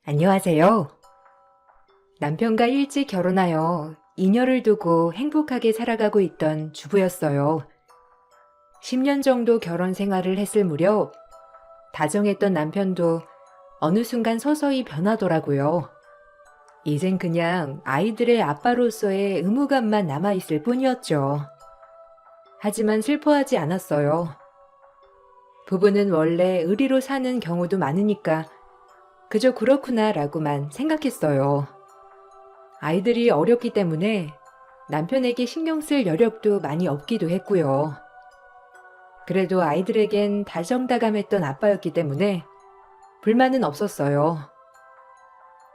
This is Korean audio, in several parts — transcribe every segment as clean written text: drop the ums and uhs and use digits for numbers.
안녕하세요. 남편과 일찍 결혼하여 2년을 두고 행복하게 살아가고 있던 주부였어요. 10년 정도 결혼 생활을 했을 무렵 다정했던 남편도 어느 순간 서서히 변하더라고요. 이젠 그냥 아이들의 아빠로서의 의무감만 남아있을 뿐이었죠. 하지만 슬퍼하지 않았어요. 부부는 원래 의리로 사는 경우도 많으니까 그저 그렇구나라고만 생각했어요. 아이들이 어렸기 때문에 남편에게 신경 쓸 여력도 많이 없기도 했고요. 그래도 아이들에겐 다정다감했던 아빠였기 때문에 불만은 없었어요.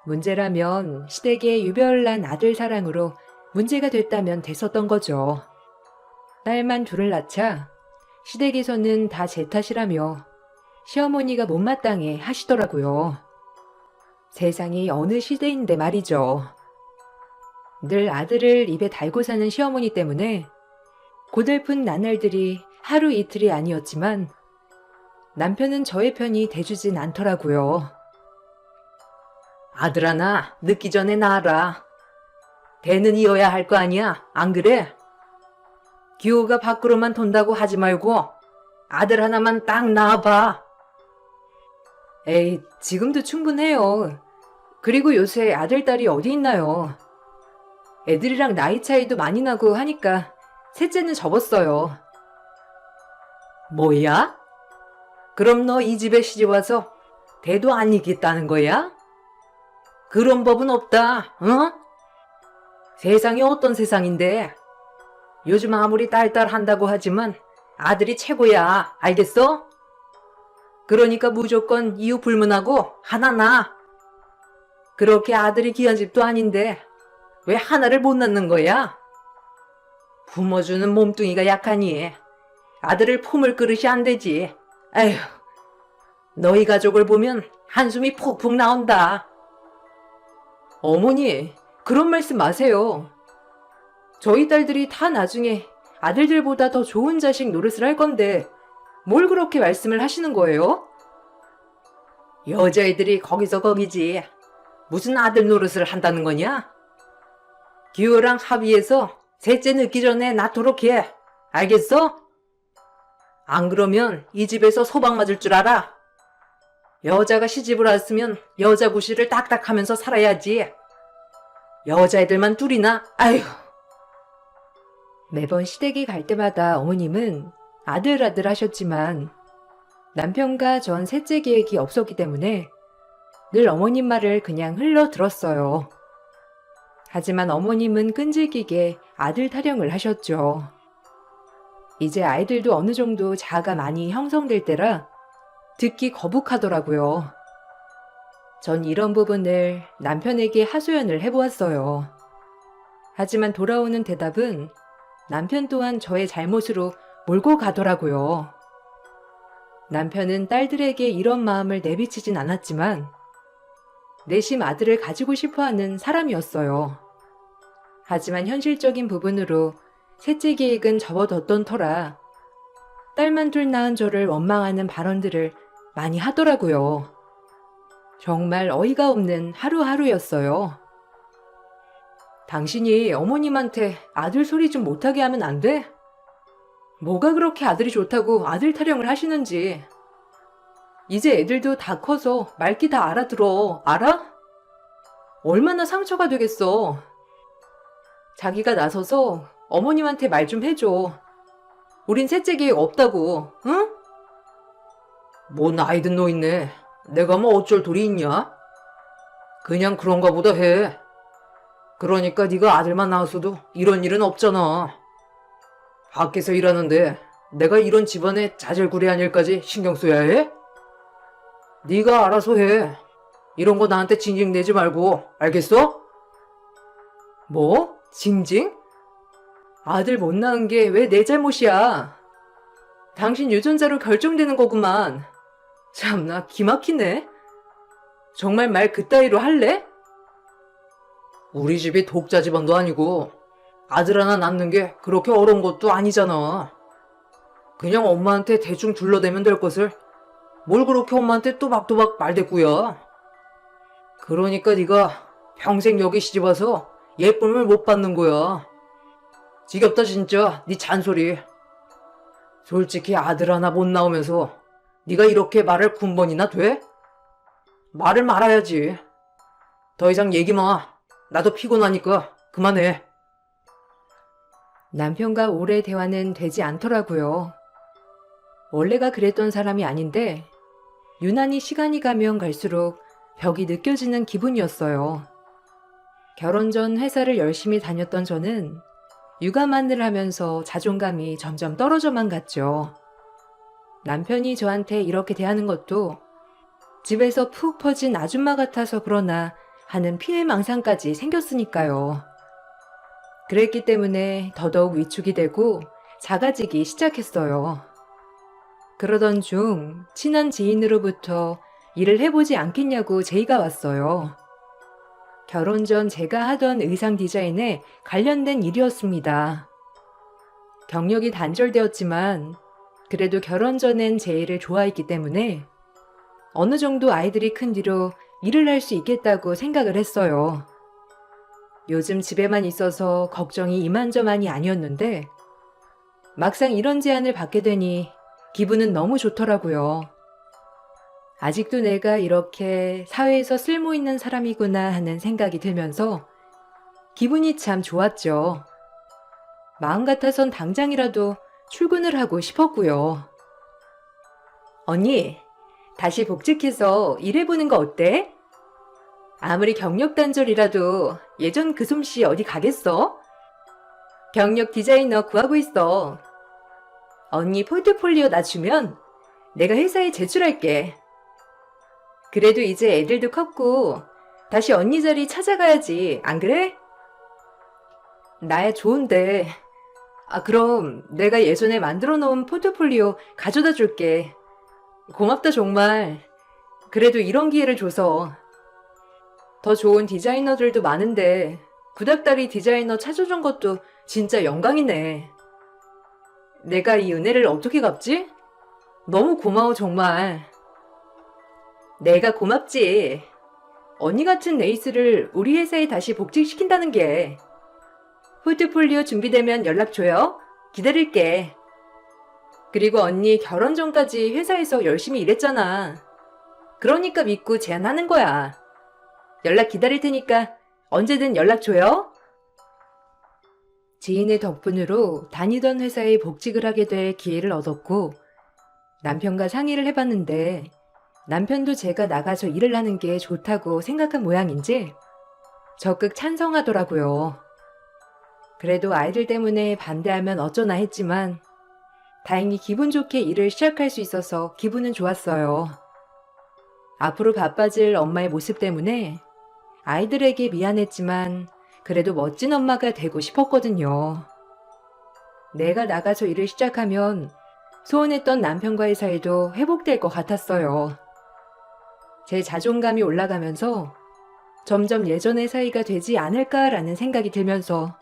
문제라면 시댁의 유별난 아들 사랑으로 문제가 됐다면 됐었던 거죠. 딸만 둘을 낳자 시댁에서는 다 제 탓이라며 시어머니가 못마땅해 하시더라고요. 세상이 어느 시대인데 말이죠. 늘 아들을 입에 달고 사는 시어머니 때문에 고달픈 나날들이 하루 이틀이 아니었지만 남편은 저의 편이 돼주진 않더라고요. 아들 하나 늦기 전에 낳아라. 대는 이어야 할 거 아니야, 안 그래? 기호가 밖으로만 돈다고 하지 말고 아들 하나만 딱 낳아봐. 에이, 지금도 충분해요. 그리고 요새 아들, 딸이 어디 있나요? 애들이랑 나이 차이도 많이 나고 하니까 셋째는 접었어요. 뭐야? 그럼 너 이 집에 시집와서 대도 안 이겼다는 거야? 그런 법은 없다, 어? 세상이 어떤 세상인데? 요즘 아무리 딸딸 한다고 하지만 아들이 최고야, 알겠어? 그러니까 무조건 이유 불문하고 하나 낳아. 그렇게 아들이 귀한 집도 아닌데 왜 하나를 못 낳는 거야? 부모 주는 몸뚱이가 약하니 아들을 품을 그릇이 안 되지. 에휴, 너희 가족을 보면 한숨이 푹푹 나온다. 어머니, 그런 말씀 마세요. 저희 딸들이 다 나중에 아들들보다 더 좋은 자식 노릇을 할 건데 뭘 그렇게 말씀을 하시는 거예요? 여자애들이 거기서 거기지. 무슨 아들 노릇을 한다는 거냐? 기호랑 합의해서 셋째 늦기 전에 낳도록 해. 알겠어? 안 그러면 이 집에서 소방 맞을 줄 알아. 여자가 시집을 왔으면 여자 구실을 딱딱하면서 살아야지. 여자애들만 둘이나, 아휴. 매번 시댁에 갈 때마다 어머님은 아들 하셨지만 남편과 전 셋째 계획이 없었기 때문에 늘 어머님 말을 그냥 흘러 들었어요. 하지만 어머님은 끈질기게 아들 타령을 하셨죠. 이제 아이들도 어느 정도 자아가 많이 형성될 때라 듣기 거북하더라고요. 전 이런 부분을 남편에게 하소연을 해보았어요. 하지만 돌아오는 대답은 남편 또한 저의 잘못으로 몰고 가더라고요. 남편은 딸들에게 이런 마음을 내비치진 않았지만 내심 아들을 가지고 싶어하는 사람이었어요. 하지만 현실적인 부분으로 셋째 계획은 접어뒀던 터라 딸만 둘 낳은 저를 원망하는 발언들을 많이 하더라고요. 정말 어이가 없는 하루하루였어요. 당신이 어머님한테 아들 소리 좀 못하게 하면 안 돼? 뭐가 그렇게 아들이 좋다고 아들 타령을 하시는지. 이제 애들도 다 커서 말귀 다 알아들어. 알아? 얼마나 상처가 되겠어. 자기가 나서서 어머님한테 말 좀 해줘. 우린 셋째 계획 없다고, 응? 뭐 나이 든 노인네. 내가 뭐 어쩔 도리 있냐? 그냥 그런가 보다 해. 그러니까 네가 아들만 낳았어도 이런 일은 없잖아. 밖에서 일하는데 내가 이런 집안의 자질구레한 일까지 신경 써야 해? 네가 알아서 해. 이런 거 나한테 징징대지 말고, 알겠어? 뭐? 징징? 아들 못 낳은 게 왜 내 잘못이야? 당신 유전자로 결정되는 거구만. 참나 기막히네. 정말 말 그따위로 할래? 우리 집이 독자 집안도 아니고 아들 하나 낳는 게 그렇게 어려운 것도 아니잖아. 그냥 엄마한테 대충 둘러대면 될 것을 뭘 그렇게 엄마한테 또박또박 말대꾸야. 그러니까 네가 평생 여기 시집와서 예쁨을 못 받는 거야. 지겹다 진짜 네 잔소리. 솔직히 아들 하나 못 나오면서 네가 이렇게 말할 군번이나 돼? 말을 말아야지. 더 이상 얘기 마. 나도 피곤하니까 그만해. 남편과 오래 대화는 되지 않더라고요. 원래가 그랬던 사람이 아닌데 유난히 시간이 가면 갈수록 벽이 느껴지는 기분이었어요. 결혼 전 회사를 열심히 다녔던 저는 육아만을 하면서 자존감이 점점 떨어져만 갔죠. 남편이 저한테 이렇게 대하는 것도 집에서 푹 퍼진 아줌마 같아서 그러나 하는 피해망상까지 생겼으니까요. 그랬기 때문에 더더욱 위축이 되고 작아지기 시작했어요. 그러던 중 친한 지인으로부터 일을 해보지 않겠냐고 제의가 왔어요. 결혼 전 제가 하던 의상 디자인에 관련된 일이었습니다. 경력이 단절되었지만 그래도 결혼 전엔 제 일을 좋아했기 때문에 어느 정도 아이들이 큰 뒤로 일을 할 수 있겠다고 생각을 했어요. 요즘 집에만 있어서 걱정이 이만저만이 아니었는데 막상 이런 제안을 받게 되니 기분은 너무 좋더라고요. 아직도 내가 이렇게 사회에서 쓸모있는 사람이구나 하는 생각이 들면서 기분이 참 좋았죠. 마음 같아선 당장이라도 출근을 하고 싶었고요. 언니, 다시 복직해서 일해보는 거 어때? 아무리 경력 단절이라도 예전 그 솜씨 어디 가겠어? 경력 디자이너 구하고 있어. 언니 포트폴리오 나 주면 내가 회사에 제출할게. 그래도 이제 애들도 컸고 다시 언니 자리 찾아가야지, 안 그래? 나야 좋은데. 그럼 내가 예전에 만들어 놓은 포트폴리오 가져다 줄게. 고맙다 정말. 그래도 이런 기회를 줘서. 더 좋은 디자이너들도 많은데 구닥다리 디자이너 찾아준 것도 진짜 영광이네. 내가 이 은혜를 어떻게 갚지? 너무 고마워 정말. 내가 고맙지. 언니 같은 에이스를 우리 회사에 다시 복직시킨다는 게. 포트폴리오 준비되면 연락 줘요. 기다릴게. 그리고 언니 결혼 전까지 회사에서 열심히 일했잖아. 그러니까 믿고 제안하는 거야. 연락 기다릴 테니까 언제든 연락 줘요. 지인의 덕분으로 다니던 회사에 복직을 하게 될 기회를 얻었고 남편과 상의를 해봤는데 남편도 제가 나가서 일을 하는 게 좋다고 생각한 모양인지 적극 찬성하더라고요. 그래도 아이들 때문에 반대하면 어쩌나 했지만 다행히 기분 좋게 일을 시작할 수 있어서 기분은 좋았어요. 앞으로 바빠질 엄마의 모습 때문에 아이들에게 미안했지만 그래도 멋진 엄마가 되고 싶었거든요. 내가 나가서 일을 시작하면 소원했던 남편과의 사이도 회복될 것 같았어요. 제 자존감이 올라가면서 점점 예전의 사이가 되지 않을까라는 생각이 들면서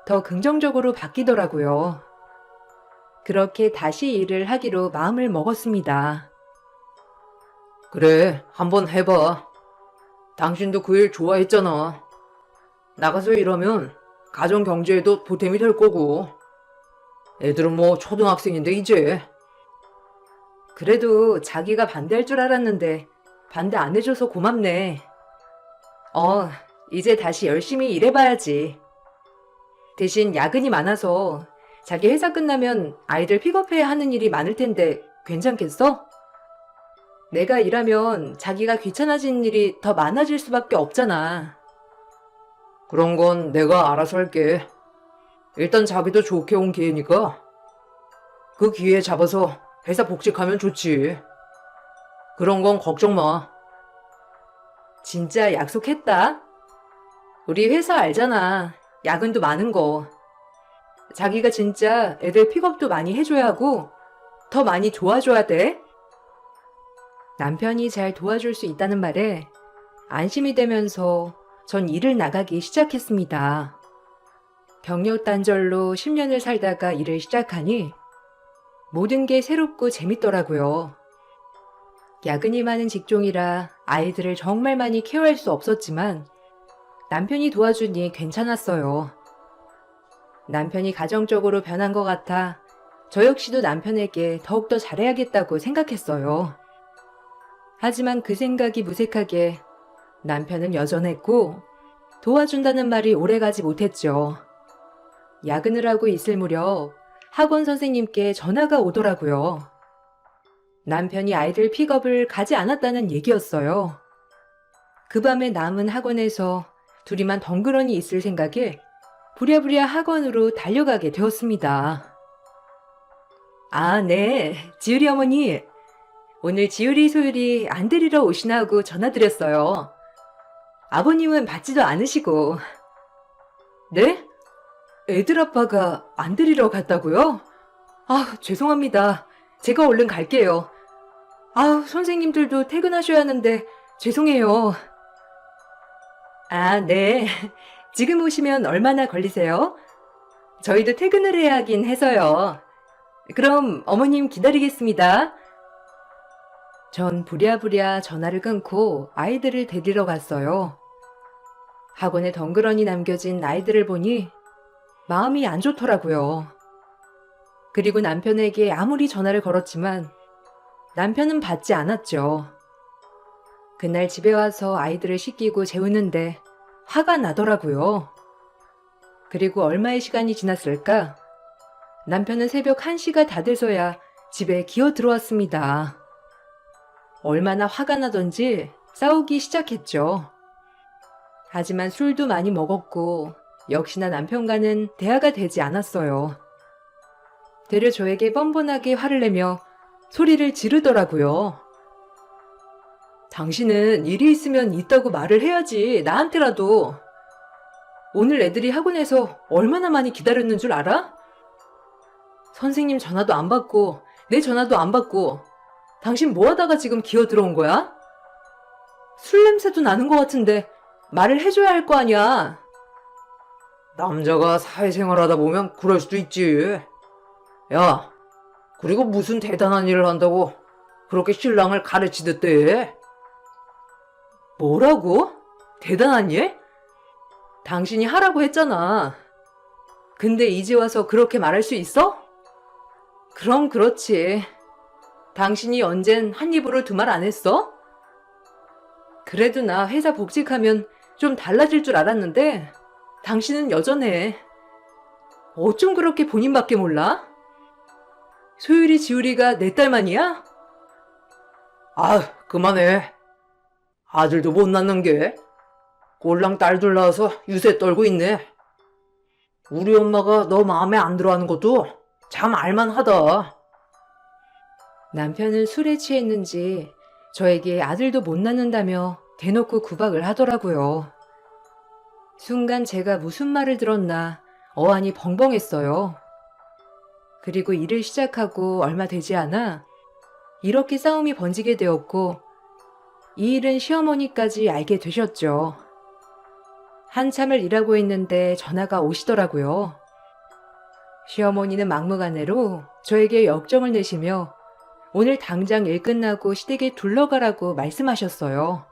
더 긍정적으로 바뀌더라고요. 그렇게 다시 일을 하기로 마음을 먹었습니다. 그래, 한번 해봐. 당신도 그 일 좋아했잖아. 나가서 일하면 가정 경제에도 보탬이 될 거고. 애들은 뭐 초등학생인데 이제. 그래도 자기가 반대할 줄 알았는데 반대 안 해줘서 고맙네. 이제 다시 열심히 일해봐야지. 대신 야근이 많아서 자기 회사 끝나면 아이들 픽업해야 하는 일이 많을 텐데 괜찮겠어? 내가 일하면 자기가 귀찮아지는 일이 더 많아질 수밖에 없잖아. 그런 건 내가 알아서 할게. 일단 자기도 좋게 온 기회니까. 그 기회 잡아서 회사 복직하면 좋지. 그런 건 걱정 마. 진짜 약속했다. 우리 회사 알잖아. 야근도 많은 거. 자기가 진짜 애들 픽업도 많이 해줘야 하고 더 많이 도와줘야 돼. 남편이 잘 도와줄 수 있다는 말에 안심이 되면서 전 일을 나가기 시작했습니다. 경력 단절로 10년을 살다가 일을 시작하니 모든 게 새롭고 재밌더라고요. 야근이 많은 직종이라 아이들을 정말 많이 케어할 수 없었지만 남편이 도와주니 괜찮았어요. 남편이 가정적으로 변한 것 같아 저 역시도 남편에게 더욱더 잘해야겠다고 생각했어요. 하지만 그 생각이 무색하게 남편은 여전했고 도와준다는 말이 오래가지 못했죠. 야근을 하고 있을 무렵 학원 선생님께 전화가 오더라고요. 남편이 아이들 픽업을 가지 않았다는 얘기였어요. 그 밤에 남은 학원에서 둘이만 덩그러니 있을 생각에 부랴부랴 학원으로 달려가게 되었습니다. 아, 네. 지율이 어머니. 오늘 지율이 소율이 안 데리러 오시나 하고 전화드렸어요. 아버님은 받지도 않으시고. 네? 애들 아빠가 안 데리러 갔다고요? 아, 죄송합니다. 제가 얼른 갈게요. 아, 선생님들도 퇴근하셔야 하는데 죄송해요. 아, 네. 지금 오시면 얼마나 걸리세요? 저희도 퇴근을 해야 하긴 해서요. 그럼 어머님 기다리겠습니다. 전 부랴부랴 전화를 끊고 아이들을 데리러 갔어요. 학원에 덩그러니 남겨진 아이들을 보니 마음이 안 좋더라고요. 그리고 남편에게 아무리 전화를 걸었지만 남편은 받지 않았죠. 그날 집에 와서 아이들을 씻기고 재우는데 화가 나더라고요. 그리고 얼마의 시간이 지났을까? 남편은 새벽 1시가 다 돼서야 집에 기어 들어왔습니다. 얼마나 화가 나던지 싸우기 시작했죠. 하지만 술도 많이 먹었고 역시나 남편과는 대화가 되지 않았어요. 되려 저에게 뻔뻔하게 화를 내며 소리를 지르더라고요. 당신은 일이 있으면 있다고 말을 해야지, 나한테라도. 오늘 애들이 학원에서 얼마나 많이 기다렸는 줄 알아? 선생님 전화도 안 받고 내 전화도 안 받고 당신 뭐 하다가 지금 기어 들어온 거야? 술 냄새도 나는 것 같은데 말을 해줘야 할 거 아니야. 남자가 사회생활 하다 보면 그럴 수도 있지. 야, 그리고 무슨 대단한 일을 한다고 그렇게 신랑을 가르치듯 대? 뭐라고? 대단한 일? 당신이 하라고 했잖아. 근데 이제 와서 그렇게 말할 수 있어? 그럼 그렇지. 당신이 언젠 한 입으로 두 말 안 했어? 그래도 나 회사 복직하면 좀 달라질 줄 알았는데 당신은 여전해. 어쩜 그렇게 본인밖에 몰라? 소율이 지율이가 내 딸만이야? 아, 그만해. 아들도 못 낳는 게 꼴랑 딸들 낳아서 유세 떨고 있네. 우리 엄마가 너 마음에 안 들어하는 것도 참 알만하다. 남편은 술에 취했는지 저에게 아들도 못 낳는다며 대놓고 구박을 하더라고요. 순간 제가 무슨 말을 들었나 어안이 벙벙했어요. 그리고 일을 시작하고 얼마 되지 않아 이렇게 싸움이 번지게 되었고 이 일은 시어머니까지 알게 되셨죠. 한참을 일하고 있는데 전화가 오시더라고요. 시어머니는 막무가내로 저에게 역정을 내시며 오늘 당장 일 끝나고 시댁에 둘러가라고 말씀하셨어요.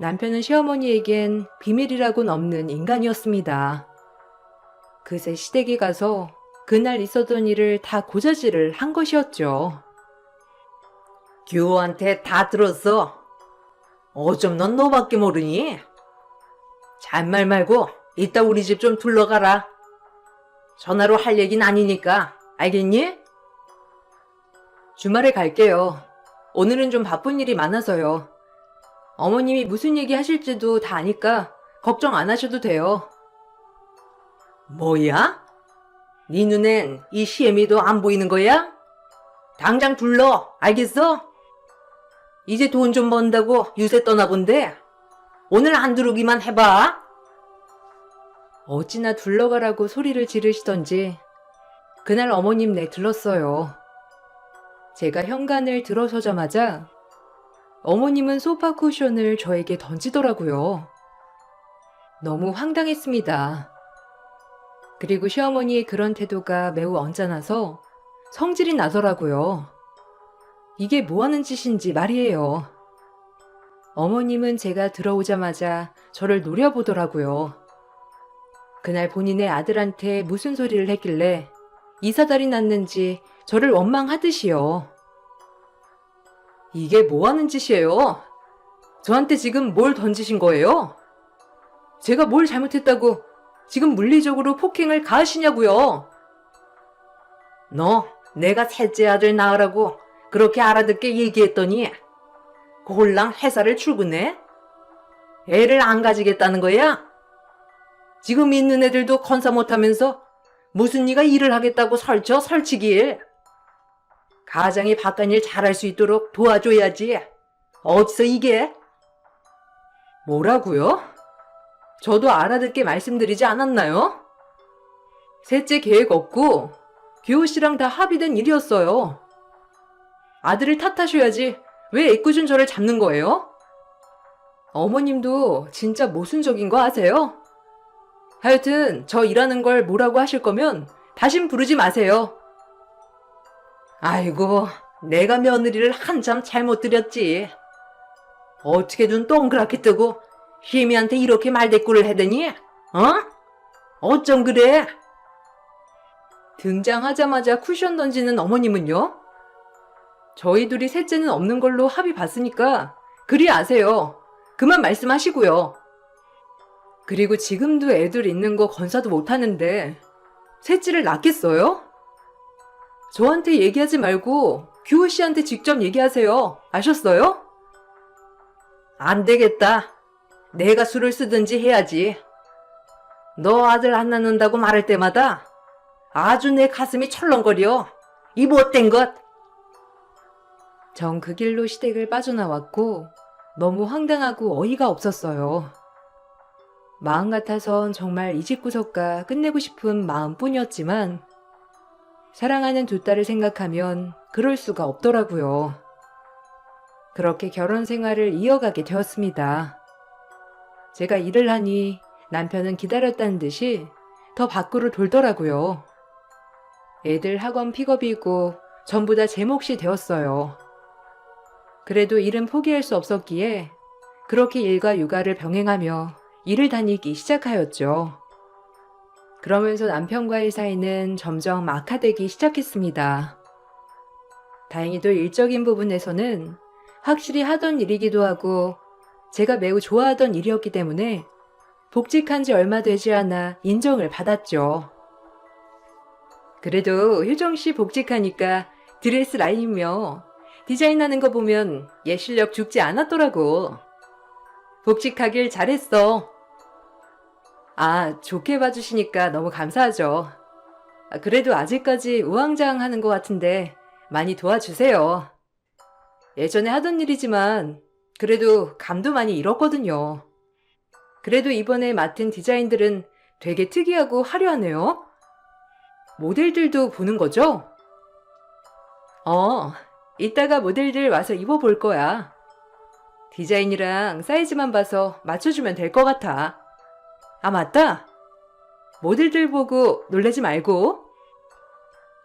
남편은 시어머니에겐 비밀이라고는 없는 인간이었습니다. 그새 시댁에 가서 그날 있었던 일을 다 고자질을 한 것이었죠. 규호한테 다 들었어. 어쩜 넌 너밖에 모르니? 잔말 말고 이따 우리 집 좀 둘러가라. 전화로 할 얘긴 아니니까, 알겠니? 주말에 갈게요. 오늘은 좀 바쁜 일이 많아서요. 어머님이 무슨 얘기 하실지도 다 아니까 걱정 안 하셔도 돼요. 뭐야? 네 눈엔 이 시애미도 안 보이는 거야? 당장 둘러, 알겠어? 이제 돈 좀 번다고 유세 떠나본데 오늘 안 들어오기만 해봐. 어찌나 둘러가라고 소리를 지르시던지 그날 어머님 내 들렀어요. 제가 현관을 들어서자마자 어머님은 소파 쿠션을 저에게 던지더라고요. 너무 황당했습니다. 그리고 시어머니의 그런 태도가 매우 언짢아서 성질이 나더라고요. 이게 뭐 하는 짓인지 말이에요. 어머님은 제가 들어오자마자 저를 노려보더라고요. 그날 본인의 아들한테 무슨 소리를 했길래 이사달이 났는지 저를 원망하듯이요. 이게 뭐 하는 짓이에요? 저한테 지금 뭘 던지신 거예요? 제가 뭘 잘못했다고 지금 물리적으로 폭행을 가하시냐고요? 너 내가 셋째 아들 낳으라고 그렇게 알아듣게 얘기했더니 홀랑 회사를 출근해? 애를 안 가지겠다는 거야? 지금 있는 애들도 건사 못하면서 무슨 네가 일을 하겠다고 설치길. 가장이 바깥일 잘할 수 있도록 도와줘야지. 어디서 이게? 뭐라고요? 저도 알아듣게 말씀드리지 않았나요? 셋째 계획 없고 규호 씨랑 다 합의된 일이었어요. 아들을 탓하셔야지 왜 애꿎은 저를 잡는 거예요? 어머님도 진짜 모순적인 거 아세요? 하여튼 저 일하는 걸 뭐라고 하실 거면 다신 부르지 마세요. 아이고, 내가 며느리를 한참 잘못 들였지. 어떻게 눈 동그랗게 뜨고 희미한테 이렇게 말대꾸를 해대니? 어쩜 그래? 등장하자마자 쿠션 던지는 어머님은요? 저희 둘이 셋째는 없는 걸로 합의 봤으니까 그리 아세요. 그만 말씀하시고요. 그리고 지금도 애들 있는 거 건사도 못하는데 셋째를 낳겠어요? 저한테 얘기하지 말고 규호 씨한테 직접 얘기하세요. 아셨어요? 안 되겠다. 내가 수를 쓰든지 해야지. 너 아들 안 낳는다고 말할 때마다 아주 내 가슴이 철렁거려. 이 못된 것. 전 그 길로 시댁을 빠져나왔고 너무 황당하고 어이가 없었어요. 마음 같아선 정말 이 집 구석가 끝내고 싶은 마음뿐이었지만 사랑하는 두 딸을 생각하면 그럴 수가 없더라고요. 그렇게 결혼 생활을 이어가게 되었습니다. 제가 일을 하니 남편은 기다렸다는 듯이 더 밖으로 돌더라고요. 애들 학원 픽업이고 전부 다 제 몫이 되었어요. 그래도 일은 포기할 수 없었기에 그렇게 일과 육아를 병행하며 일을 다니기 시작하였죠. 그러면서 남편과의 사이는 점점 악화되기 시작했습니다. 다행히도 일적인 부분에서는 확실히 하던 일이기도 하고 제가 매우 좋아하던 일이었기 때문에 복직한 지 얼마 되지 않아 인정을 받았죠. 그래도 효정 씨 복직하니까 드레스 라인이며 디자인하는 거 보면 얘 실력 죽지 않았더라고. 복직하길 잘했어. 아, 좋게 봐주시니까 너무 감사하죠. 그래도 아직까지 우왕좌왕하는 것 같은데 많이 도와주세요. 예전에 하던 일이지만 그래도 감도 많이 잃었거든요. 그래도 이번에 맡은 디자인들은 되게 특이하고 화려하네요. 모델들도 보는 거죠? 이따가 모델들 와서 입어볼 거야. 디자인이랑 사이즈만 봐서 맞춰주면 될 것 같아. 아, 맞다. 모델들 보고 놀라지 말고.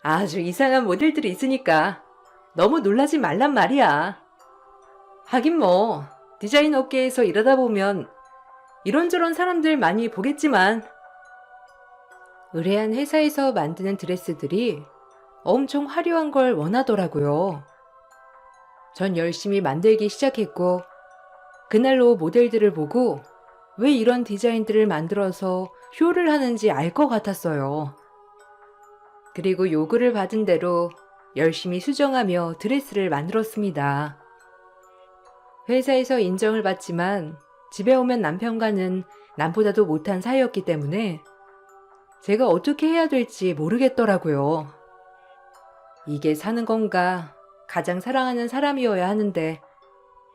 아주 이상한 모델들이 있으니까 너무 놀라지 말란 말이야. 하긴 뭐 디자인 업계에서 일하다 보면 이런저런 사람들 많이 보겠지만 의뢰한 회사에서 만드는 드레스들이 엄청 화려한 걸 원하더라고요. 전 열심히 만들기 시작했고 그날로 모델들을 보고 왜 이런 디자인들을 만들어서 쇼를 하는지 알 것 같았어요. 그리고 요구를 받은 대로 열심히 수정하며 드레스를 만들었습니다. 회사에서 인정을 받지만 집에 오면 남편과는 남보다도 못한 사이였기 때문에 제가 어떻게 해야 될지 모르겠더라고요. 이게 사는 건가? 가장 사랑하는 사람이어야 하는데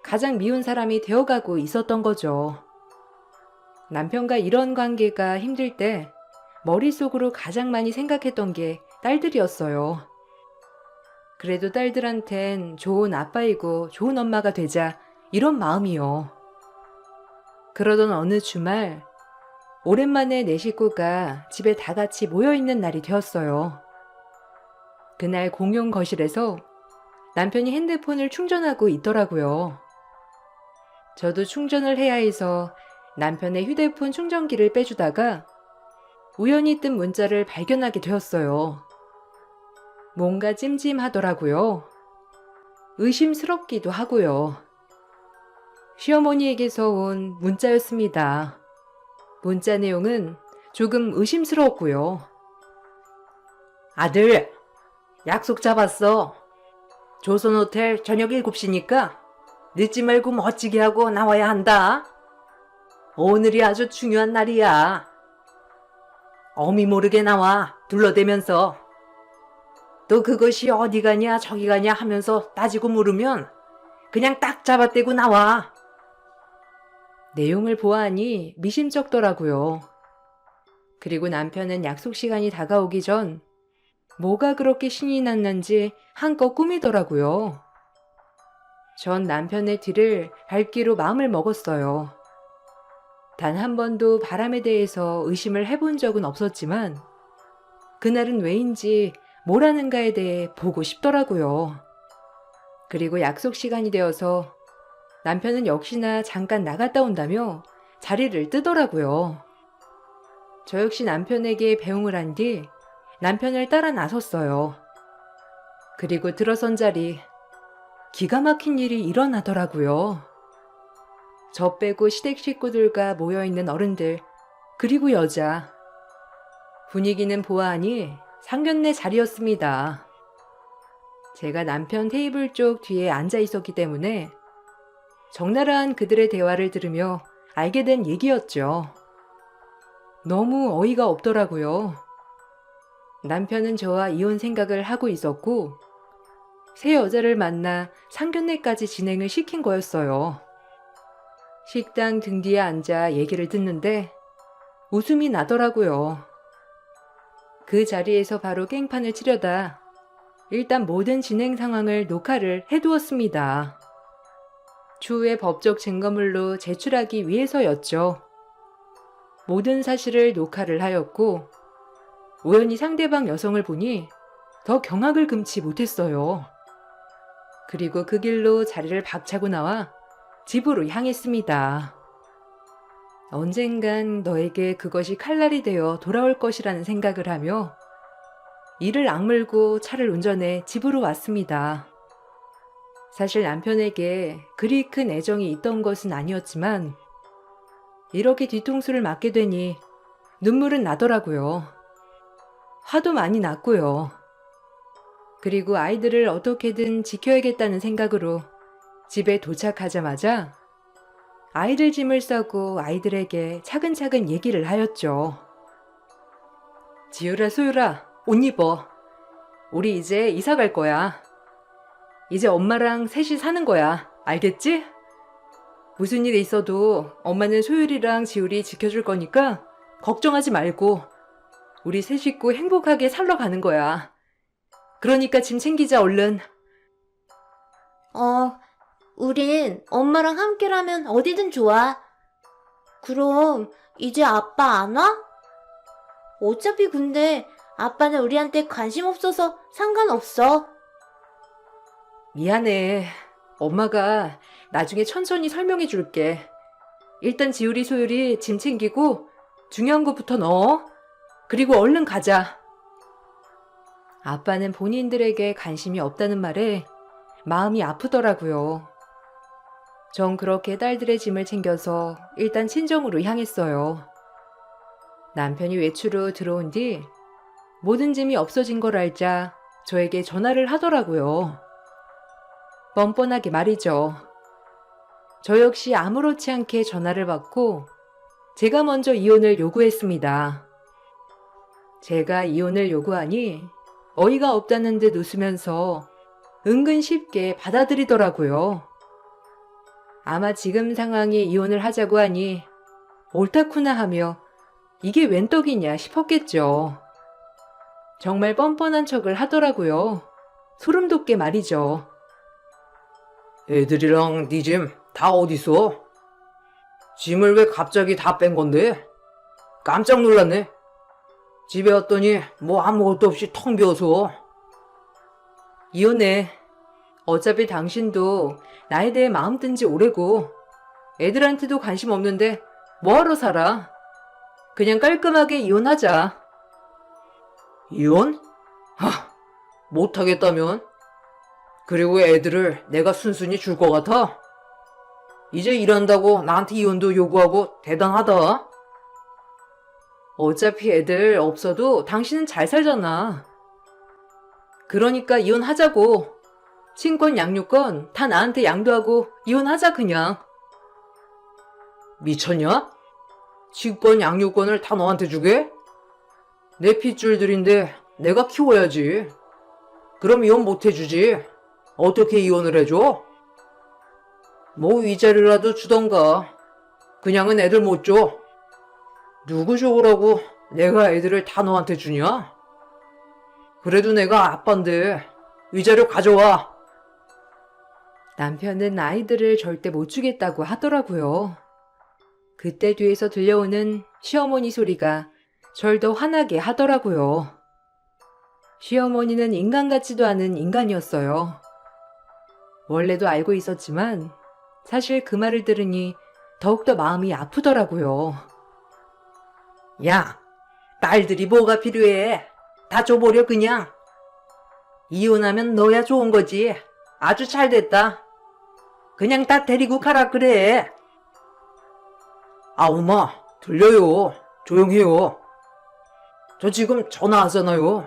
가장 미운 사람이 되어가고 있었던 거죠. 남편과 이런 관계가 힘들 때 머릿속으로 가장 많이 생각했던 게 딸들이었어요. 그래도 딸들한텐 좋은 아빠이고 좋은 엄마가 되자 이런 마음이요. 그러던 어느 주말 오랜만에 네 식구가 집에 다 같이 모여있는 날이 되었어요. 그날 공용 거실에서 남편이 핸드폰을 충전하고 있더라고요. 저도 충전을 해야 해서 남편의 휴대폰 충전기를 빼주다가 우연히 뜬 문자를 발견하게 되었어요. 뭔가 찜찜하더라고요. 의심스럽기도 하고요. 시어머니에게서 온 문자였습니다. 문자 내용은 조금 의심스러웠고요. 아들, 약속 잡았어. 조선호텔 저녁 7시니까 늦지 말고 멋지게 하고 나와야 한다. 오늘이 아주 중요한 날이야. 어미 모르게 나와 둘러대면서. 또 그것이 어디 가냐 저기 가냐 하면서 따지고 물으면 그냥 딱 잡아떼고 나와. 내용을 보아하니 미심쩍더라고요. 그리고 남편은 약속 시간이 다가오기 전 뭐가 그렇게 신이 났는지 한껏 꾸미더라고요. 전 남편의 뒤를 밟기로 마음을 먹었어요. 단 한 번도 바람에 대해서 의심을 해본 적은 없었지만 그날은 왜인지 뭘 하는가에 대해 보고 싶더라고요. 그리고 약속 시간이 되어서 남편은 역시나 잠깐 나갔다 온다며 자리를 뜨더라고요. 저 역시 남편에게 배웅을 한 뒤 남편을 따라 나섰어요. 그리고 들어선 자리, 기가 막힌 일이 일어나더라고요. 저 빼고 시댁 식구들과 모여있는 어른들, 그리고 여자. 분위기는 보아하니 상견례 자리였습니다. 제가 남편 테이블 쪽 뒤에 앉아 있었기 때문에 적나라한 그들의 대화를 들으며 알게 된 얘기였죠. 너무 어이가 없더라고요. 남편은 저와 이혼 생각을 하고 있었고 새 여자를 만나 상견례까지 진행을 시킨 거였어요. 식당 등 뒤에 앉아 얘기를 듣는데 웃음이 나더라고요. 그 자리에서 바로 깽판을 치려다 일단 모든 진행 상황을 녹화를 해두었습니다. 추후에 법적 증거물로 제출하기 위해서였죠. 모든 사실을 녹화를 하였고 우연히 상대방 여성을 보니 더 경악을 금치 못했어요. 그리고 그 길로 자리를 박차고 나와 집으로 향했습니다. 언젠간 너에게 그것이 칼날이 되어 돌아올 것이라는 생각을 하며 이를 악물고 차를 운전해 집으로 왔습니다. 사실 남편에게 그리 큰 애정이 있던 것은 아니었지만 이렇게 뒤통수를 맞게 되니 눈물은 나더라고요. 화도 많이 났고요. 그리고 아이들을 어떻게든 지켜야겠다는 생각으로 집에 도착하자마자 아이들 짐을 싸고 아이들에게 차근차근 얘기를 하였죠. 지율아, 소율아, 옷 입어. 우리 이제 이사 갈 거야. 이제 엄마랑 셋이 사는 거야. 알겠지? 무슨 일이 있어도 엄마는 소율이랑 지율이 지켜줄 거니까 걱정하지 말고 우리 세 식구 행복하게 살러 가는 거야. 그러니까 짐 챙기자, 얼른. 우린 엄마랑 함께라면 어디든 좋아. 그럼 이제 아빠 안 와? 어차피 근데 아빠는 우리한테 관심 없어서 상관없어. 미안해. 엄마가 나중에 천천히 설명해 줄게. 일단 지율이 소율이 짐 챙기고 중요한 것부터 넣어. 그리고 얼른 가자. 아빠는 본인들에게 관심이 없다는 말에 마음이 아프더라고요. 전 그렇게 딸들의 짐을 챙겨서 일단 친정으로 향했어요. 남편이 외출 후 들어온 뒤 모든 짐이 없어진 걸 알자 저에게 전화를 하더라고요. 뻔뻔하게 말이죠. 저 역시 아무렇지 않게 전화를 받고 제가 먼저 이혼을 요구했습니다. 제가 이혼을 요구하니 어이가 없다는 듯 웃으면서 은근 쉽게 받아들이더라고요. 아마 지금 상황이 이혼을 하자고 하니 옳다구나 하며 이게 웬 떡이냐 싶었겠죠. 정말 뻔뻔한 척을 하더라고요. 소름 돋게 말이죠. 애들이랑 네 짐 다 어딨어? 짐을 왜 갑자기 다 뺀 건데? 깜짝 놀랐네. 집에 왔더니 뭐 아무것도 없이 텅 비어서. 이혼해. 어차피 당신도 나에 대해 마음 뜬 지 오래고 애들한테도 관심 없는데 뭐하러 살아? 그냥 깔끔하게 이혼하자. 이혼? 못하겠다면? 그리고 애들을 내가 순순히 줄 것 같아? 이제 일한다고 나한테 이혼도 요구하고 대단하다. 어차피 애들 없어도 당신은 잘 살잖아. 그러니까 이혼하자고. 친권 양육권 다 나한테 양도하고 이혼하자 그냥. 미쳤냐? 친권 양육권을 다 너한테 주게? 내 핏줄들인데 내가 키워야지. 그럼 이혼 못 해주지. 어떻게 이혼을 해줘? 뭐 위자료라도 주던가. 그냥은 애들 못 줘. 누구 좋으라고 내가 애들을 다 너한테 주냐? 그래도 내가 아빠인데 위자료 가져와. 남편은 아이들을 절대 못 주겠다고 하더라고요. 그때 뒤에서 들려오는 시어머니 소리가 절 더 화나게 하더라고요. 시어머니는 인간 같지도 않은 인간이었어요. 원래도 알고 있었지만 사실 그 말을 들으니 더욱더 마음이 아프더라고요. 야, 딸들이 뭐가 필요해? 다 줘버려 그냥. 이혼하면 너야 좋은 거지. 아주 잘 됐다. 그냥 다 데리고 가라 그래. 아, 엄마, 들려요. 조용해요. 저 지금 전화하잖아요.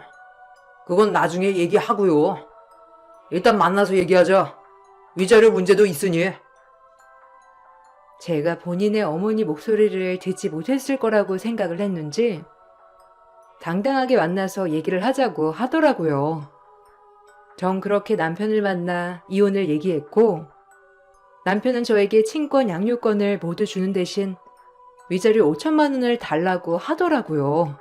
그건 나중에 얘기하고요. 일단 만나서 얘기하자. 위자료 문제도 있으니. 제가 본인의 어머니 목소리를 듣지 못했을 거라고 생각을 했는지 당당하게 만나서 얘기를 하자고 하더라고요. 전 그렇게 남편을 만나 이혼을 얘기했고 남편은 저에게 친권 양육권을 모두 주는 대신 위자료 5천만 원을 달라고 하더라고요.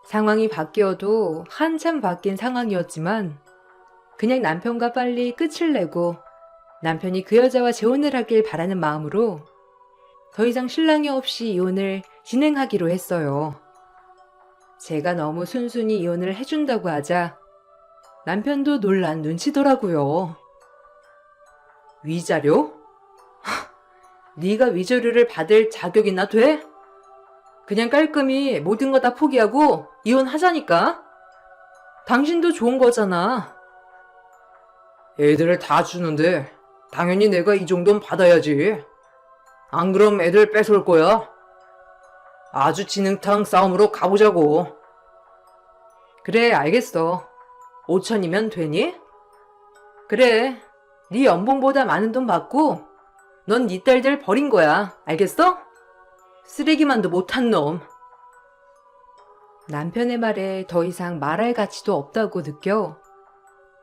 상황이 바뀌어도 한참 바뀐 상황이었지만 그냥 남편과 빨리 끝을 내고 남편이 그 여자와 재혼을 하길 바라는 마음으로 더 이상 신랑이 없이 이혼을 진행하기로 했어요. 제가 너무 순순히 이혼을 해준다고 하자 남편도 놀란 눈치더라고요. 위자료? 네가 위자료를 받을 자격이나 돼? 그냥 깔끔히 모든 거 다 포기하고 이혼하자니까. 당신도 좋은 거잖아. 애들을 다 주는데 당연히 내가 이 정도는 받아야지. 안 그럼 애들 뺏어올 거야. 아주 진흙탕 싸움으로 가보자고. 그래, 알겠어. 5천이면 되니? 그래, 네 연봉보다 많은 돈 받고 넌 네 딸들 버린 거야. 알겠어? 쓰레기만도 못한 놈. 남편의 말에 더 이상 말할 가치도 없다고 느껴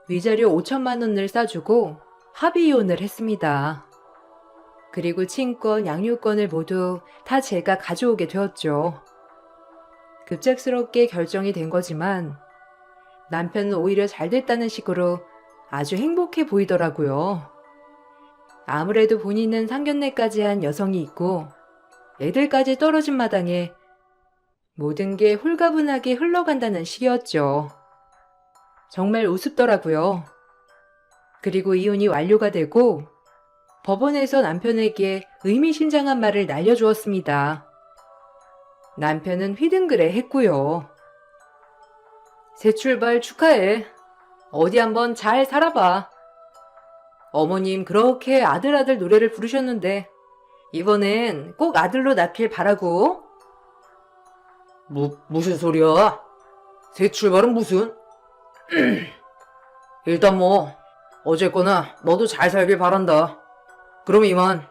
위자료 5천만 원을 싸주고 합의 이혼을 했습니다. 그리고 친권, 양육권을 모두 다 제가 가져오게 되었죠. 급작스럽게 결정이 된 거지만 남편은 오히려 잘 됐다는 식으로 아주 행복해 보이더라고요. 아무래도 본인은 상견례까지 한 여성이 있고 애들까지 떨어진 마당에 모든 게 홀가분하게 흘러간다는 식이었죠. 정말 우습더라고요. 그리고 이혼이 완료가 되고 법원에서 남편에게 의미심장한 말을 날려주었습니다. 남편은 휘둥그레 했고요. 새 출발 축하해. 어디 한번 잘 살아봐. 어머님 그렇게 아들 노래를 부르셨는데 이번엔 꼭 아들로 낳길 바라고. 무슨 소리야? 새 출발은 무슨? 일단 뭐 어쨌거나 너도 잘 살길 바란다. 그럼 이만.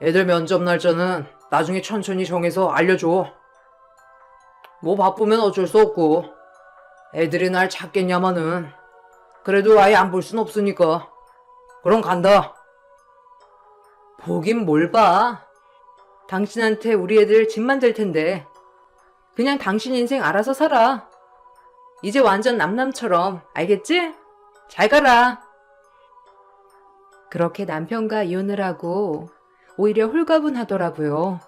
애들 면접 날짜는 나중에 천천히 정해서 알려줘. 뭐 바쁘면 어쩔 수 없고 애들이 날 찾겠냐마는. 그래도 아예 안 볼 순 없으니까. 그럼 간다. 보긴 뭘 봐. 당신한테 우리 애들 집만 될 텐데 그냥 당신 인생 알아서 살아. 이제 완전 남남처럼. 알겠지? 잘 가라. 그렇게 남편과 이혼을 하고 오히려 홀가분하더라고요.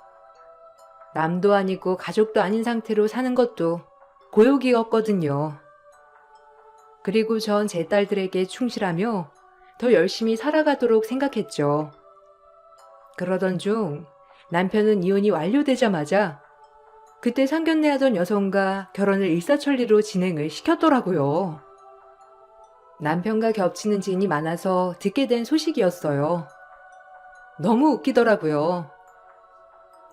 남도 아니고 가족도 아닌 상태로 사는 것도 고역이었거든요. 그리고 전 제 딸들에게 충실하며 더 열심히 살아가도록 생각했죠. 그러던 중 남편은 이혼이 완료되자마자 그때 상견례하던 여성과 결혼을 일사천리로 진행을 시켰더라고요. 남편과 겹치는 지인이 많아서 듣게 된 소식이었어요. 너무 웃기더라고요.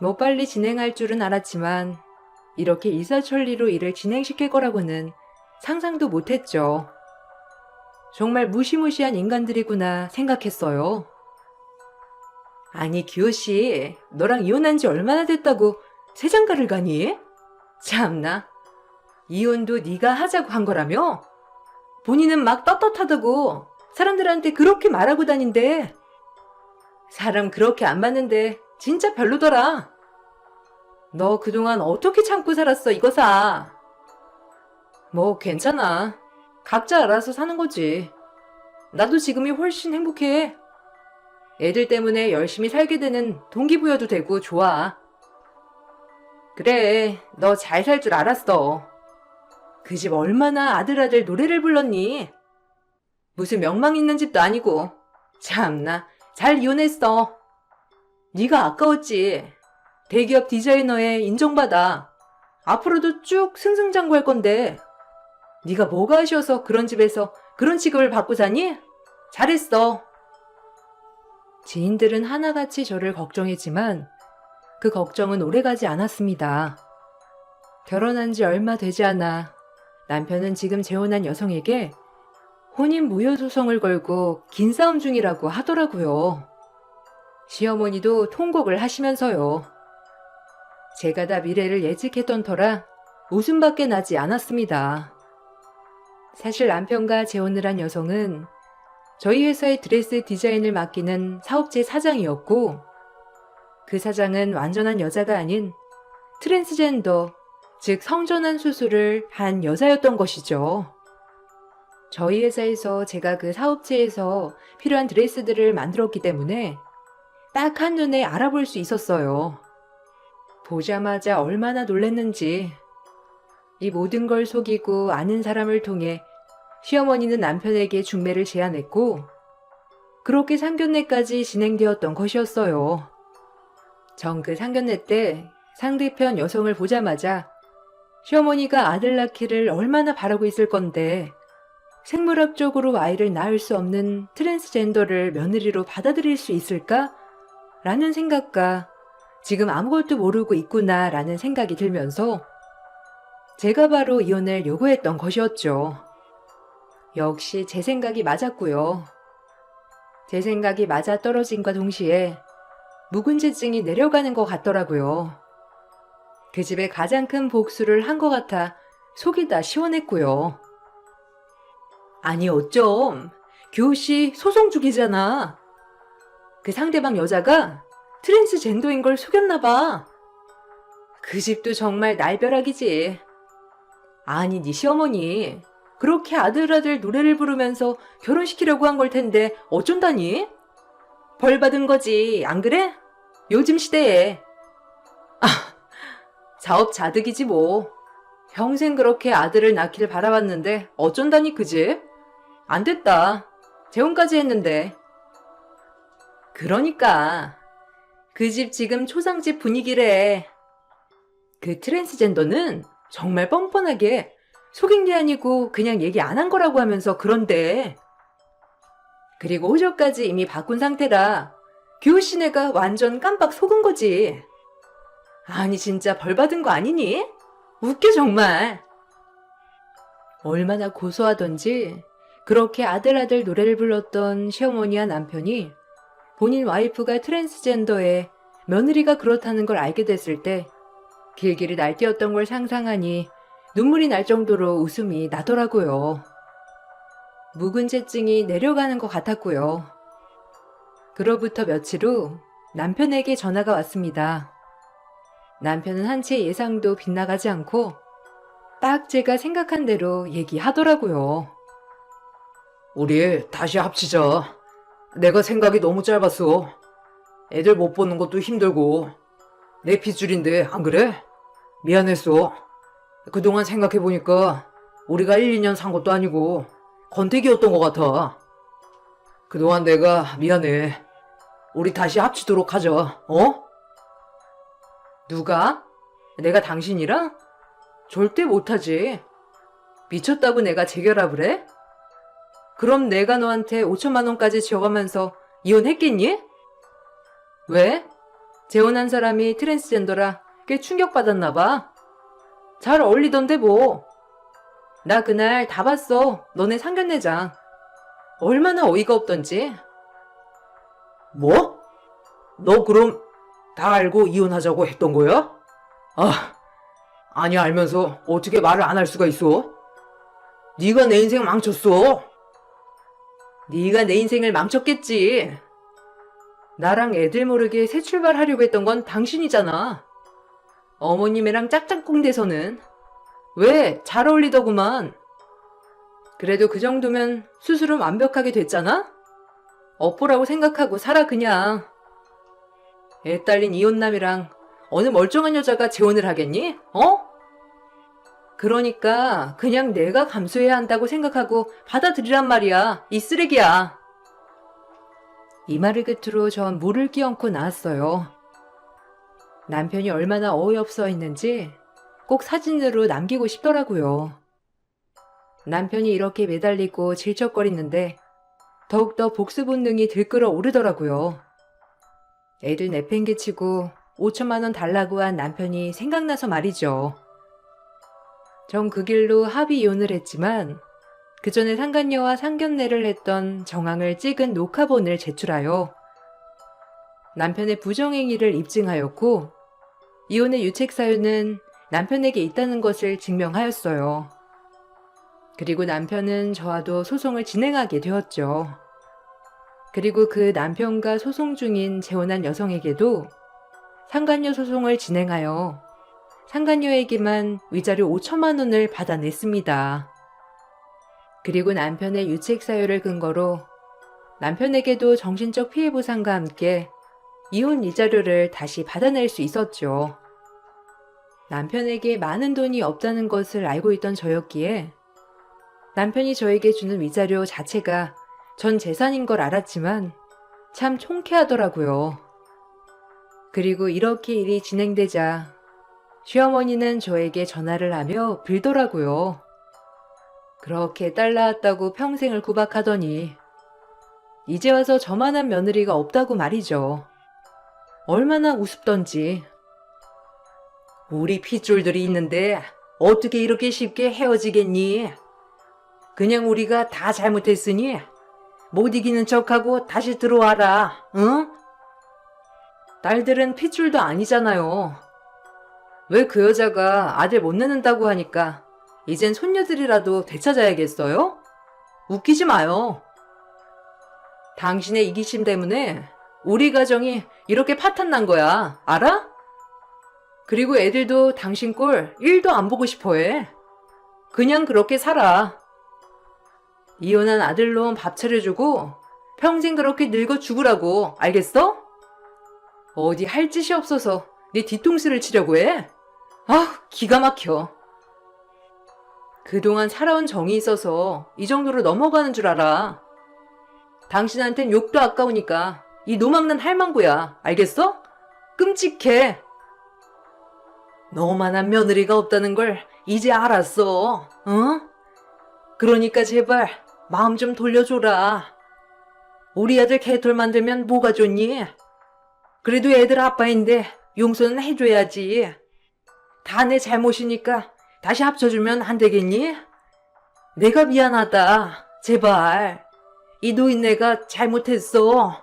뭐 빨리 진행할 줄은 알았지만 이렇게 일사천리로 일을 진행시킬 거라고는 상상도 못했죠. 정말 무시무시한 인간들이구나 생각했어요. 아니 규호씨, 너랑 이혼한 지 얼마나 됐다고 세장가를 가니? 참나, 이혼도 네가 하자고 한 거라며? 본인은 막 떳떳하다고 사람들한테 그렇게 말하고 다닌대. 사람 그렇게 안 맞는데 진짜 별로더라. 너 그동안 어떻게 참고 살았어, 이거사. 뭐 괜찮아. 각자 알아서 사는 거지. 나도 지금이 훨씬 행복해. 애들 때문에 열심히 살게 되는 동기부여도 되고 좋아. 그래, 너 잘 살 줄 알았어. 그 집 얼마나 아들아들 노래를 불렀니? 무슨 명망 있는 집도 아니고. 참나, 잘 이혼했어. 네가 아까웠지. 대기업 디자이너에 인정받아. 앞으로도 쭉 승승장구할 건데. 네가 뭐가 아쉬워서 그런 집에서 그런 취급을 받고 사니? 잘했어. 지인들은 하나같이 저를 걱정했지만 그 걱정은 오래가지 않았습니다. 결혼한 지 얼마 되지 않아 남편은 지금 재혼한 여성에게 혼인 무효 소송을 걸고 긴 싸움 중이라고 하더라고요. 시어머니도 통곡을 하시면서요. 제가 다 미래를 예측했던 터라 웃음밖에 나지 않았습니다. 사실 남편과 재혼을 한 여성은 저희 회사의 드레스 디자인을 맡기는 사업체 사장이었고 그 사장은 완전한 여자가 아닌 트랜스젠더, 즉 성전환 수술을 한 여자였던 것이죠. 저희 회사에서 제가 그 사업체에서 필요한 드레스들을 만들었기 때문에 딱 한눈에 알아볼 수 있었어요. 보자마자 얼마나 놀랐는지. 이 모든 걸 속이고 아는 사람을 통해 시어머니는 남편에게 중매를 제안했고 그렇게 상견례까지 진행되었던 것이었어요. 전 그 상견례 때 상대편 여성을 보자마자 시어머니가 아들 낳기를 얼마나 바라고 있을 건데 생물학적으로 아이를 낳을 수 없는 트랜스젠더를 며느리로 받아들일 수 있을까? 라는 생각과 지금 아무것도 모르고 있구나 라는 생각이 들면서 제가 바로 이혼을 요구했던 것이었죠. 역시 제 생각이 맞았고요. 제 생각이 맞아떨어짐과 동시에 묵은지증이 내려가는 것 같더라고요. 그 집에 가장 큰 복수를 한 것 같아 속이 다 시원했고요. 아니 어쩜 교씨 소송 중이잖아. 그 상대방 여자가 트랜스젠더인 걸 속였나 봐. 그 집도 정말 날벼락이지. 아니 네 시어머니 그렇게 아들 노래를 부르면서 결혼시키려고 한 걸 텐데 어쩐다니? 벌 받은 거지, 안 그래? 요즘 시대에. 아, 자업자득이지 뭐. 평생 그렇게 아들을 낳기를 바라봤는데 어쩐다니 그 집? 안 됐다. 재혼까지 했는데. 그러니까 그 집 지금 초상집 분위기래. 그 트랜스젠더는 정말 뻔뻔하게 속인 게 아니고 그냥 얘기 안 한 거라고 하면서 그런데. 그리고 호적까지 이미 바꾼 상태라 규호 씨네가 완전 깜빡 속은 거지. 아니 진짜 벌 받은 거 아니니? 웃겨 정말. 얼마나 고소하던지 그렇게 아들 노래를 불렀던 시어머니와 남편이 본인 와이프가 트랜스젠더에 며느리가 그렇다는 걸 알게 됐을 때 길길이 날뛰었던 걸 상상하니 눈물이 날 정도로 웃음이 나더라고요. 묵은지증이 내려가는 것 같았고요. 그로부터 며칠 후 남편에게 전화가 왔습니다. 남편은 한 채 예상도 빗나가지 않고 딱 제가 생각한 대로 얘기하더라고요. 우리 다시 합치자. 내가 생각이 너무 짧았어. 애들 못 보는 것도 힘들고 내 핏줄인데 안 그래? 미안했어. 그동안 생각해보니까 우리가 1, 2년 산 것도 아니고 권태기였던 것 같아. 그동안 내가 미안해. 우리 다시 합치도록 하자, 어? 누가? 내가 당신이랑? 절대 못하지. 미쳤다고 내가 재결합을 해? 그럼 내가 너한테 5천만 원까지 지어가면서 이혼했겠니? 왜? 재혼한 사람이 트랜스젠더라 꽤 충격받았나 봐. 잘 어울리던데 뭐. 나 그날 다 봤어. 너네 상견례장. 얼마나 어이가 없던지. 뭐? 너 그럼 다 알고 이혼하자고 했던 거야? 아니 알면서 어떻게 말을 안 할 수가 있어? 네가 내 인생 망쳤어. 네가 내 인생을 망쳤겠지. 나랑 애들 모르게 새 출발하려고 했던 건 당신이잖아. 어머님이랑 짝짝꿍 돼서는. 왜? 잘 어울리더구만. 그래도 그 정도면 수술은 완벽하게 됐잖아? 업보라고 생각하고 살아 그냥. 애 딸린 이혼남이랑 어느 멀쩡한 여자가 재혼을 하겠니? 어? 그러니까 그냥 내가 감수해야 한다고 생각하고 받아들이란 말이야. 이 쓰레기야. 이 말을 끝으로 전 물을 끼얹고 나왔어요. 남편이 얼마나 어이없어 했는지 꼭 사진으로 남기고 싶더라고요. 남편이 이렇게 매달리고 질척거리는데 더욱더 복수 본능이 들끓어 오르더라고요. 애들 내팽개치고 5천만 원 달라고 한 남편이 생각나서 말이죠. 전 그 길로 합의 이혼을 했지만 그 전에 상간녀와 상견례를 했던 정황을 찍은 녹화본을 제출하여 남편의 부정행위를 입증하였고 이혼의 유책 사유는 남편에게 있다는 것을 증명하였어요. 그리고 남편은 저와도 소송을 진행하게 되었죠. 그리고 그 남편과 소송 중인 재혼한 여성에게도 상간녀 소송을 진행하여 상간녀에게만 위자료 5천만 원을 받아냈습니다. 그리고 남편의 유책 사유를 근거로 남편에게도 정신적 피해 보상과 함께 이혼 위자료를 다시 받아낼 수 있었죠. 남편에게 많은 돈이 없다는 것을 알고 있던 저였기에 남편이 저에게 주는 위자료 자체가 전 재산인 걸 알았지만 참 통쾌하더라고요. 그리고 이렇게 일이 진행되자 시어머니는 저에게 전화를 하며 빌더라고요. 그렇게 딸 낳았다고 평생을 구박하더니 이제 와서 저만한 며느리가 없다고 말이죠. 얼마나 우습던지. 우리 핏줄들이 있는데 어떻게 이렇게 쉽게 헤어지겠니? 그냥 우리가 다 잘못했으니 못 이기는 척하고 다시 들어와라, 응? 딸들은 핏줄도 아니잖아요. 왜 그 여자가 아들 못 낳는다고 하니까 이젠 손녀들이라도 되찾아야겠어요? 웃기지 마요. 당신의 이기심 때문에 우리 가정이 이렇게 파탄 난 거야, 알아? 그리고 애들도 당신 꼴 1도 안 보고 싶어 해. 그냥 그렇게 살아. 이혼한 아들놈 밥 차려주고 평생 그렇게 늙어 죽으라고, 알겠어? 어디 할 짓이 없어서 네 뒤통수를 치려고 해? 아, 기가 막혀. 그동안 살아온 정이 있어서 이 정도로 넘어가는 줄 알아. 당신한텐 욕도 아까우니까 이 노망난 할망구야, 알겠어? 끔찍해. 너만한 며느리가 없다는 걸 이제 알았어, 응? 그러니까 제발 마음 좀 돌려줘라. 우리 아들 개털 만들면 뭐가 좋니? 그래도 애들 아빠인데 용서는 해줘야지. 다 내 잘못이니까 다시 합쳐주면 안 되겠니? 내가 미안하다. 제발. 이 노인네가 잘못했어.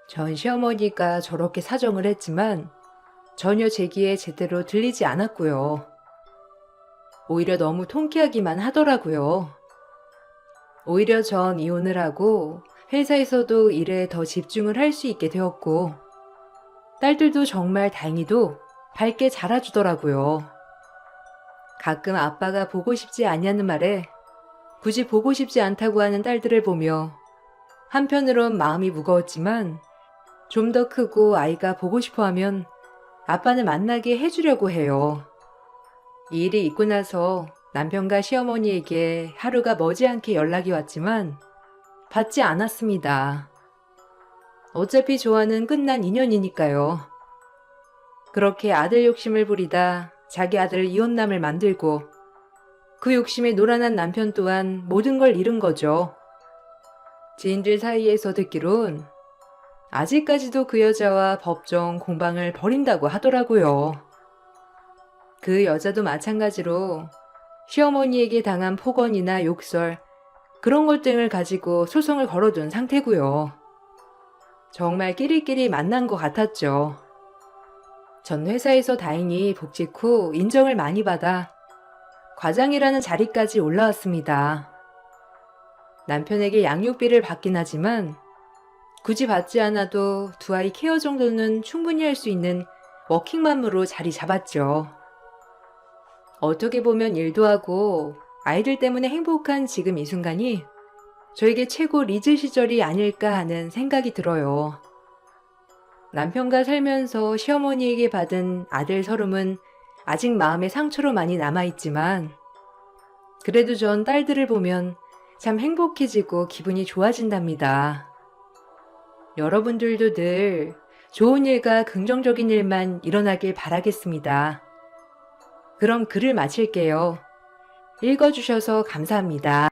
전 시어머니가 저렇게 사정을 했지만 전혀 제 귀에 제대로 들리지 않았고요. 오히려 너무 통쾌하기만 하더라고요. 오히려 전 이혼을 하고 회사에서도 일에 더 집중을 할 수 있게 되었고 딸들도 정말 다행히도 밝게 자라주더라고요. 가끔 아빠가 보고 싶지 않냐는 말에 굳이 보고 싶지 않다고 하는 딸들을 보며 한편으론 마음이 무거웠지만 좀 더 크고 아이가 보고 싶어하면 아빠는 만나게 해주려고 해요. 이 일이 있고 나서 남편과 시어머니에게 하루가 머지않게 연락이 왔지만 받지 않았습니다. 어차피 조화는 끝난 인연이니까요. 그렇게 아들 욕심을 부리다 자기 아들 이혼남을 만들고 그 욕심에 노란한 남편 또한 모든 걸 잃은 거죠. 지인들 사이에서 듣기론 아직까지도 그 여자와 법정 공방을 벌인다고 하더라고요. 그 여자도 마찬가지로 시어머니에게 당한 폭언이나 욕설, 그런 것 등을 가지고 소송을 걸어둔 상태고요. 정말 끼리끼리 만난 것 같았죠. 전 회사에서 다행히 복직 후 인정을 많이 받아 과장이라는 자리까지 올라왔습니다. 남편에게 양육비를 받긴 하지만 굳이 받지 않아도 두 아이 케어 정도는 충분히 할 수 있는 워킹맘으로 자리 잡았죠. 어떻게 보면 일도 하고 아이들 때문에 행복한 지금 이 순간이 저에게 최고 리즈 시절이 아닐까 하는 생각이 들어요. 남편과 살면서 시어머니에게 받은 아들 서름은 아직 마음에 상처로 많이 남아있지만 그래도 전 딸들을 보면 참 행복해지고 기분이 좋아진답니다. 여러분들도 늘 좋은 일과 긍정적인 일만 일어나길 바라겠습니다. 그럼 글을 마칠게요. 읽어주셔서 감사합니다.